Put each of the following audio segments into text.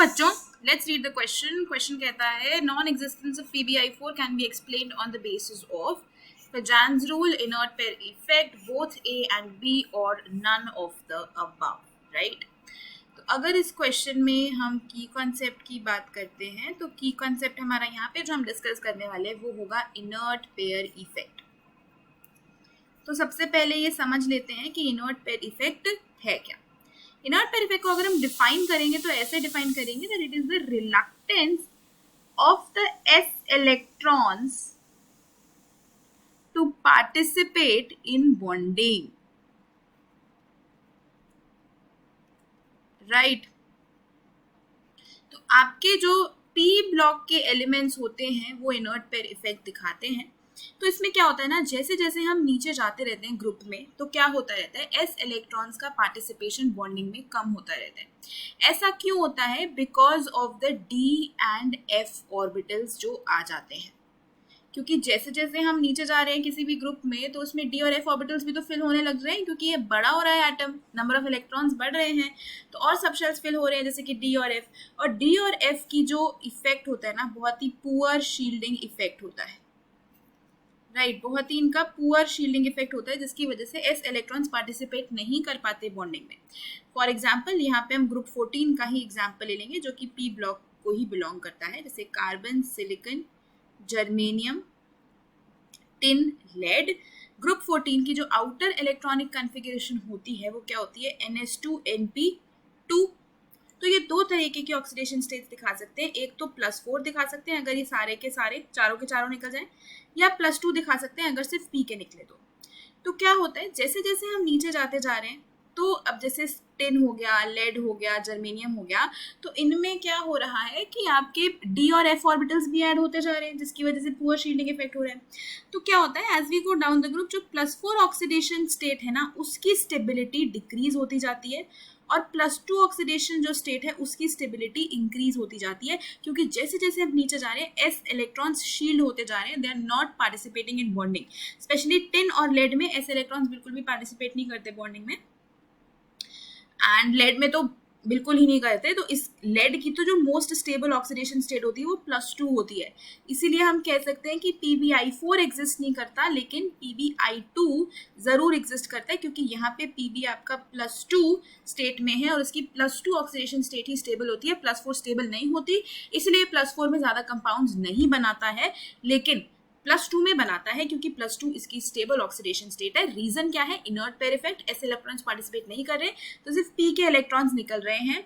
बच्चों, let's read the question. Question कहता है non existence of PbI4 can be explained on the basis of Pajan's rule, inert pair effect, both A and B or none of the above, right? तो अगर इस question में हम की concept की बात करते हैं तो की कॉन्सेप्ट हमारा यहाँ पे जो हम डिस्कस करने वाले हैं वो होगा इनर्ट पेयर इफेक्ट. तो सबसे पहले ये समझ लेते हैं कि इनर्ट पेयर इफेक्ट है क्या. इनर्ट पेयर इफेक्ट को अगर हम डिफाइन करेंगे तो ऐसे डिफाइन करेंगे that it is the reluctance of the s electrons to participate in bonding, right? तो आपके जो p ब्लॉक के एलिमेंट्स होते हैं वो इनर्ट पेयर इफेक्ट दिखाते हैं. तो इसमें क्या होता है ना, जैसे जैसे हम नीचे जाते रहते हैं ग्रुप में तो क्या होता रहता है, s इलेक्ट्रॉन्स का पार्टिसिपेशन बॉन्डिंग में कम होता रहता है. ऐसा क्यों होता है? Because of the d and f orbitals जो आ जाते हैं. क्योंकि जैसे जैसे हम नीचे जा रहे हैं किसी भी ग्रुप में तो उसमें डी और एफ ऑर्बिटल्स भी तो फिल होने लग रहे हैं, क्योंकि ये बड़ा हो रहा है एटम, नंबर ऑफ इलेक्ट्रॉन्स बढ़ रहे हैं तो और सब शेल्स फिल हो रहे हैं जैसे कि डी और एफ. और डी और एफ की जो इफेक्ट होता है ना, बहुत ही पुअर शील्डिंग इफेक्ट होता है, राइट? बहुत ही इनका पुअर शील्डिंग इफेक्ट होता है जिसकी वजह से एस इलेक्ट्रॉन्स पार्टिसिपेट नहीं कर पाते बॉन्डिंग में. फॉर एग्जाम्पल यहाँ पे हम ग्रुप 14 का ही एग्जाम्पल ले लेंगे जो कि पी ब्लॉक को ही बिलोंग करता है, जैसे carbon, silicon, germanium, tin, lead. Group 14 की जो आउटर इलेक्ट्रॉनिक कॉन्फ़िगरेशन होती है वो क्या होती है, NS2Np2. तो ये दो तरीके के ऑक्सीडेशन स्टेट्स दिखा सकते हैं. एक तो +4 दिखा सकते हैं अगर ये सारे के सारे चारों के चारों निकल जाएं, या +2 दिखा सकते हैं अगर सिर्फ पी के निकले तो क्या होता है, जैसे जैसे हम नीचे जाते जा रहे हैं तो अब जैसे टिन हो गया, लेड हो गया, जर्मेनियम हो गया, तो इनमें क्या हो रहा है कि आपके डी और एफ ऑर्बिटल्स भी ऐड होते जा रहे हैं जिसकी वजह से पुअर शील्डिंग इफेक्ट हो रहा है. तो क्या होता है, as we go down the group जो +4 ऑक्सीडेशन स्टेट है ना उसकी स्टेबिलिटी डिक्रीज होती जाती है और +2 ऑक्सीडेशन जो स्टेट है उसकी स्टेबिलिटी इंक्रीज होती जाती है, क्योंकि जैसे जैसे हम नीचे जा रहे हैं एस इलेक्ट्रॉन्स शील्ड होते जा रहे हैं, they are not participating in bonding. Specially tin और लेड में एस इलेक्ट्रॉन्स बिल्कुल भी पार्टिसिपेट नहीं करते बॉन्डिंग में, एंड लेड में तो बिल्कुल ही नहीं करते. तो इस लेड की तो जो मोस्ट स्टेबल ऑक्सीडेशन स्टेट होती है वो +2 होती है. इसीलिए हम कह सकते हैं कि PbI4 एग्जिस्ट नहीं करता लेकिन PbI2 जरूर एग्जिस्ट करता है, क्योंकि यहाँ पे Pb आपका +2 स्टेट में है और उसकी +2 ऑक्सीडेशन स्टेट ही स्टेबल होती है, +4 स्टेबल नहीं होती. इसलिए +4 में ज्यादा कंपाउंड्स नहीं बनाता है, लेकिन +2 में बनाता है क्योंकि +2 इसकी स्टेबल ऑक्सीडेशन स्टेट है. रीजन क्या है, inert pair effect. S electrons participate नहीं कर रहे तो सिर्फ पी के इलेक्ट्रॉन्स निकल रहे हैं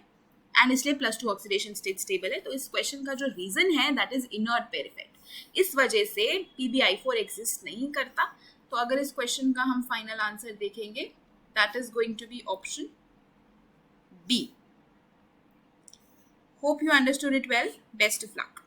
एंड इसलिए +2 ऑक्सीडेशन स्टेट स्टेबल है. तो इस क्वेश्चन का जो रीजन है that is inert pair effect. इस वजह से PbI4 एग्जिस्ट नहीं करता. तो अगर इस क्वेश्चन का हम फाइनल आंसर देखेंगे that is going to be option B. Hope you understood it well. Best of luck.